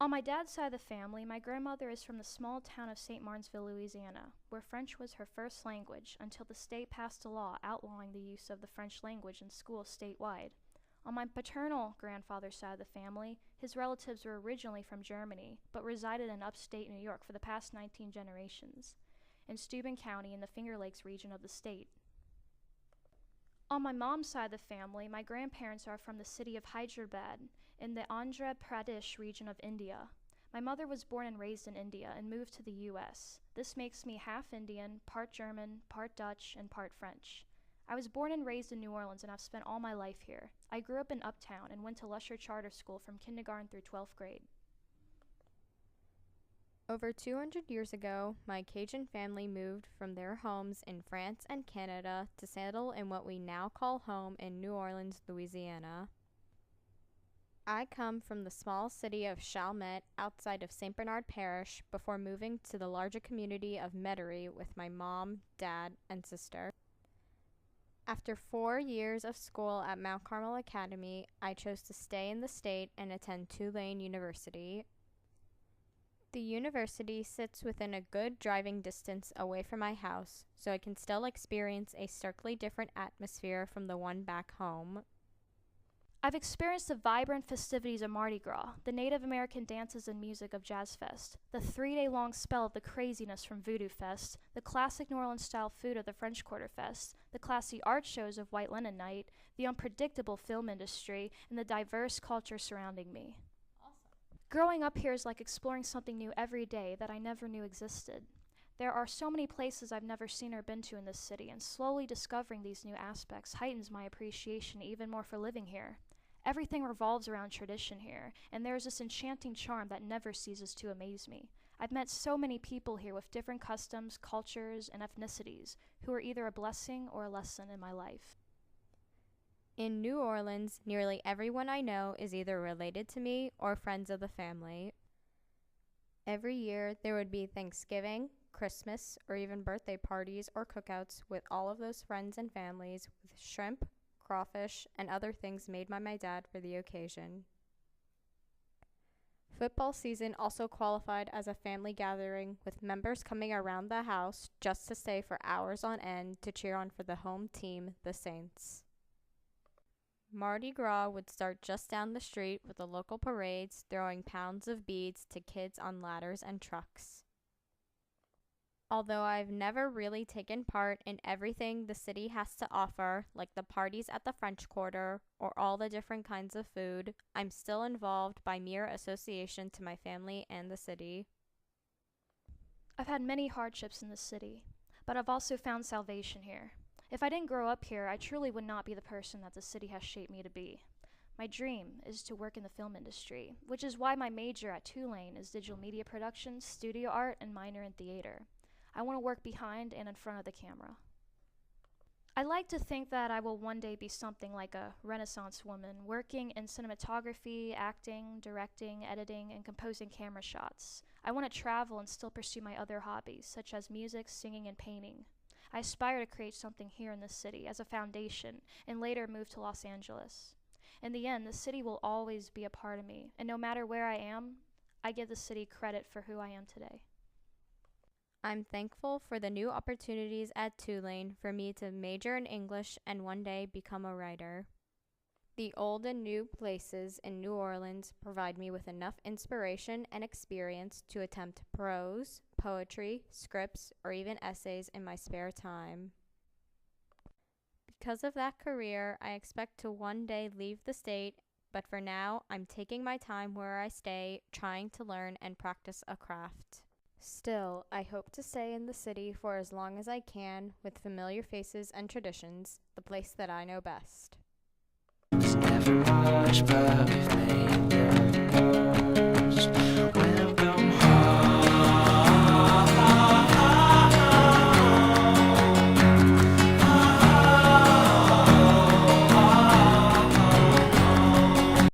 On my dad's side of the family, my grandmother is from the small town of St. Martinsville, Louisiana, where French was her first language until the state passed a law outlawing the use of the French language in schools statewide. On my paternal grandfather's side of the family, his relatives were originally from Germany, but resided in upstate New York for the past 19 generations, in Steuben County in the Finger Lakes region of the state. On my mom's side of the family, my grandparents are from the city of Hyderabad in the Andhra Pradesh region of India. My mother was born and raised in India and moved to the U.S. This makes me half Indian, part German, part Dutch, and part French. I was born and raised in New Orleans and I've spent all my life here. I grew up in Uptown and went to Lusher Charter School from kindergarten through 12th grade. Over 200 years ago, my Cajun family moved from their homes in France and Canada to settle in what we now call home in New Orleans, Louisiana. I come from the small city of Chalmette outside of St. Bernard Parish before moving to the larger community of Metairie with my mom, dad, and sister. After 4 years of school at Mount Carmel Academy, I chose to stay in the state and attend Tulane University. The university sits within a good driving distance away from my house, so I can still experience a starkly different atmosphere from the one back home. I've experienced the vibrant festivities of Mardi Gras, the Native American dances and music of Jazz Fest, the 3-day-long spell of the craziness from Voodoo Fest, the classic New Orleans-style food of the French Quarter Fest, the classy art shows of White Linen Night, the unpredictable film industry, and the diverse culture surrounding me. Growing up here is like exploring something new every day that I never knew existed. There are so many places I've never seen or been to in this city, and slowly discovering these new aspects heightens my appreciation even more for living here. Everything revolves around tradition here, and there is this enchanting charm that never ceases to amaze me. I've met so many people here with different customs, cultures, and ethnicities who are either a blessing or a lesson in my life. In New Orleans, nearly everyone I know is either related to me or friends of the family. Every year, there would be Thanksgiving, Christmas, or even birthday parties or cookouts with all of those friends and families with shrimp, crawfish, and other things made by my dad for the occasion. Football season also qualified as a family gathering with members coming around the house just to stay for hours on end to cheer on for the home team, the Saints. Mardi Gras would start just down the street with the local parades throwing pounds of beads to kids on ladders and trucks. Although I've never really taken part in everything the city has to offer, like the parties at the French Quarter or all the different kinds of food, I'm still involved by mere association to my family and the city. I've had many hardships in this city, but I've also found salvation here. If I didn't grow up here, I truly would not be the person that the city has shaped me to be. My dream is to work in the film industry, which is why my major at Tulane is digital media production, studio art, and minor in theater. I want to work behind and in front of the camera. I like to think that I will one day be something like a Renaissance woman, working in cinematography, acting, directing, editing, and composing camera shots. I want to travel and still pursue my other hobbies, such as music, singing, and painting. I aspire to create something here in this city as a foundation and later move to Los Angeles. In the end, the city will always be a part of me, and no matter where I am, I give the city credit for who I am today. I'm thankful for the new opportunities at Tulane for me to major in English and one day become a writer. The old and new places in New Orleans provide me with enough inspiration and experience to attempt prose, poetry, scripts, or even essays in my spare time. Because of that career, I expect to one day leave the state, but for now, I'm taking my time where I stay, trying to learn and practice a craft. Still, I hope to stay in the city for as long as I can with familiar faces and traditions, the place that I know best. It's never much, but we've made it.